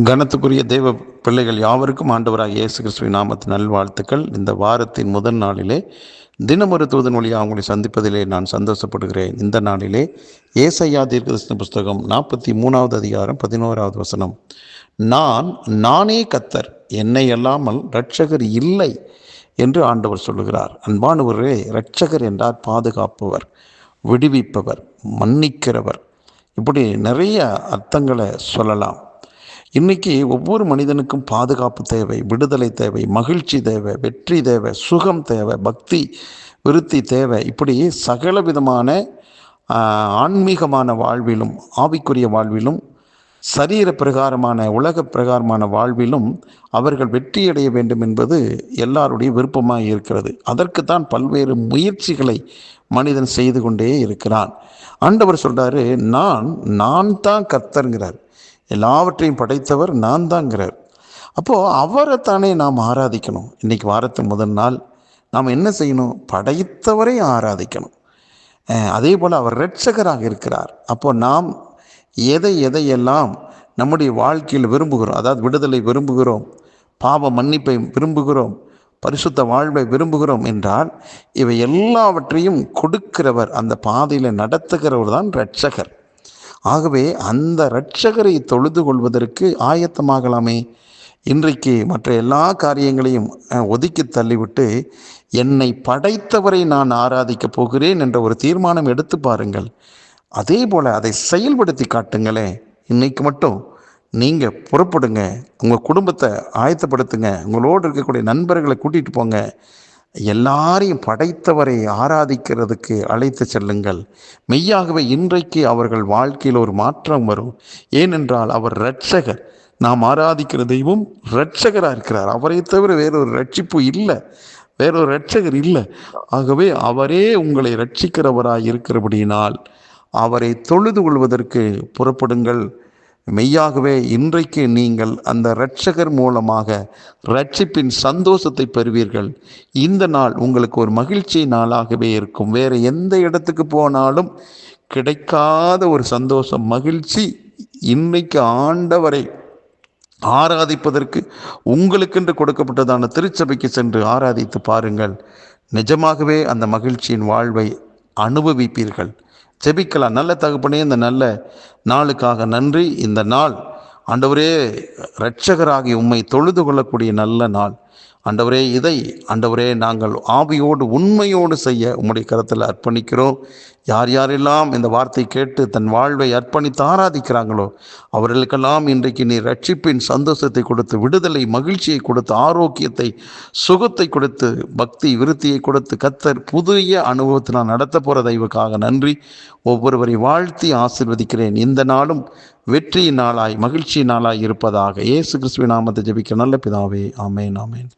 கனத்துக்குரிய தேவ பிள்ளைகள் யாவருக்கும் ஆண்டவராக இயேசு கிறிஸ்துவின் நாமத்தின் நல்வாழ்த்துக்கள். இந்த வாரத்தின் முதல் நாளிலே தினமொரு தூதன் வழியாக அவங்களை சந்திப்பதிலே நான் சந்தோஷப்படுகிறேன். இந்த நாளிலே ஏசாயா தீர்க்கதரிசன புஸ்தகம் 43வது அதிகாரம் 11வது வசனம். நானே கர்த்தர், என்னை அல்லாமல் இரட்சகர் இல்லை என்று ஆண்டவர் சொல்லுகிறார். அன்பானவரே, இரட்சகர் என்றால் பாதுகாப்பவர், விடுவிப்பவர், மன்னிக்கிறவர், இப்படி நிறைய அர்த்தங்களை சொல்லலாம். இன்றைக்கி ஒவ்வொரு மனிதனுக்கும் பாதுகாப்பு தேவை, விடுதலை தேவை, மகிழ்ச்சி தேவை, வெற்றி தேவை, சுகம் தேவை, பக்தி விருத்தி தேவை. இப்படி சகல விதமான ஆன்மீகமான வாழ்விலும், ஆவிக்குரிய வாழ்விலும், சரீர பிரகாரமான உலக பிரகாரமான வாழ்விலும் அவர்கள் வெற்றியடைய வேண்டும் என்பது எல்லாருடைய விருப்பமாக இருக்கிறது. அதற்குத்தான் பல்வேறு முயற்சிகளை மனிதன் செய்து கொண்டே இருக்கிறான். ஆண்டவர் சொல்கிறாரு, நான் தான் கர்த்தர்ங்கிறார். எல்லாவற்றையும் படைத்தவர் நான் தாங்கிறார். அப்போது அவரைத்தானே நாம் ஆராதிக்கணும். இன்றைக்கி வாரத்தின் முதல் நாள் நாம் என்ன செய்யணும்? படைத்தவரை ஆராதிக்கணும். அதே போல் அவர் இரட்சகராக இருக்கிறார். அப்போது நாம் எதையெல்லாம் நம்முடைய வாழ்க்கையில் விரும்புகிறோம், அதாவது விடுதலை விரும்புகிறோம், பாவ மன்னிப்பை விரும்புகிறோம், பரிசுத்த வாழ்வை விரும்புகிறோம் என்றால் இவை எல்லாவற்றையும் கொடுக்கிறவர், அந்த பாதையில் நடத்துகிறவர் தான் இரட்சகர். ஆகவே அந்த இரட்சகரை தொழுது கொள்வதற்கு ஆயத்தமாகலாமே. இன்றைக்கு மற்ற எல்லா காரியங்களையும் ஒதுக்கி தள்ளிவிட்டு என்னை படைத்தவரை நான் ஆராதிக்கப் போகிறேன் என்ற ஒரு தீர்மானம் எடுத்து பாருங்கள். அதே போல் அதை செயல்படுத்தி காட்டுங்களே. இன்னைக்கு மட்டும் நீங்கள் புறப்படுங்க, உங்கள் குடும்பத்தை ஆயத்தப்படுத்துங்க, உங்களோடு இருக்கக்கூடிய நண்பர்களை கூட்டிகிட்டு போங்க, எல்லாரையும் படைத்தவரை ஆராதிக்கிறதுக்கு அழைத்து செல்லுங்கள். மெய்யாகவே இன்றைக்கு அவர்கள் வாழ்க்கையில் ஒரு மாற்றம் வரும். ஏனென்றால் அவர் இரட்சகர். நாம் ஆராதிக்கிற தெய்வம் இரட்சகராக இருக்கிறார். அவரை தவிர வேறொரு ரட்சிப்பு இல்லை, வேறொரு இரட்சகர் இல்லை. ஆகவே அவரே உங்களை இரட்சிக்கிறவராய் இருக்கிறபடியினால் அவரை தொழுது கொள்வதற்கு புறப்படுங்கள். மெய்யாகவே இன்றைக்கு நீங்கள் அந்த இரட்சகர் மூலமாக இரட்சிப்பின் சந்தோஷத்தை பெறுவீர்கள். இந்த நாள் உங்களுக்கு ஒரு மகிழ்ச்சி நாளாகவே இருக்கும். வேறு எந்த இடத்துக்கு போனாலும் கிடைக்காத ஒரு சந்தோஷம், மகிழ்ச்சி இன்றைக்கு ஆண்டவரை ஆராதிப்பதற்கு உங்களுக்கென்று கொடுக்கப்பட்டதான திருச்சபைக்கு சென்று ஆராதித்து பாருங்கள். நிஜமாகவே அந்த மகிழ்ச்சியின் வாழ்வை அனுபவிப்பீர்கள். ஜெபிக்கலாம். நல்ல தகப்பனே, இந்த நல்ல நாளுக்காக நன்றி. இந்த நாள் ஆண்டவரே இரட்சகராகி உம்மை தொழுது கொள்ளக்கூடிய நல்ல நாள். ஆண்டவரே, இதை ஆண்டவரே நாங்கள் ஆவியோடு உண்மையோடு செய்ய உம்முடைய கரத்தில் அர்ப்பணிக்கிறோம். யார் யாரெல்லாம் இந்த வார்த்தை கேட்டு தன் வாழ்வை அர்ப்பணித்து ஆராதிக்கிறாங்களோ அவர்களுக்கெல்லாம் இன்றைக்கு நீ ரட்சிப்பின் சந்தோஷத்தை கொடுத்து, விடுதலை மகிழ்ச்சியை கொடுத்து, ஆரோக்கியத்தை சுகத்தை கொடுத்து, பக்தி விருத்தியை கொடுத்து, கர்த்தர் புதிய அனுபவத்தினால் நடத்த போகிற தெய்வக்காக நன்றி. ஒவ்வொருவரை வாழ்த்தி ஆசீர்வதிக்கிறேன். இந்த நாளும் வெற்றி நாளாய், மகிழ்ச்சி நாளாய் இருப்பதாக. இயேசு கிறிஸ்துவின் நாமத்தை ஜெபிக்க நல்ல பிதாவே, ஆமேன், ஆமேன்.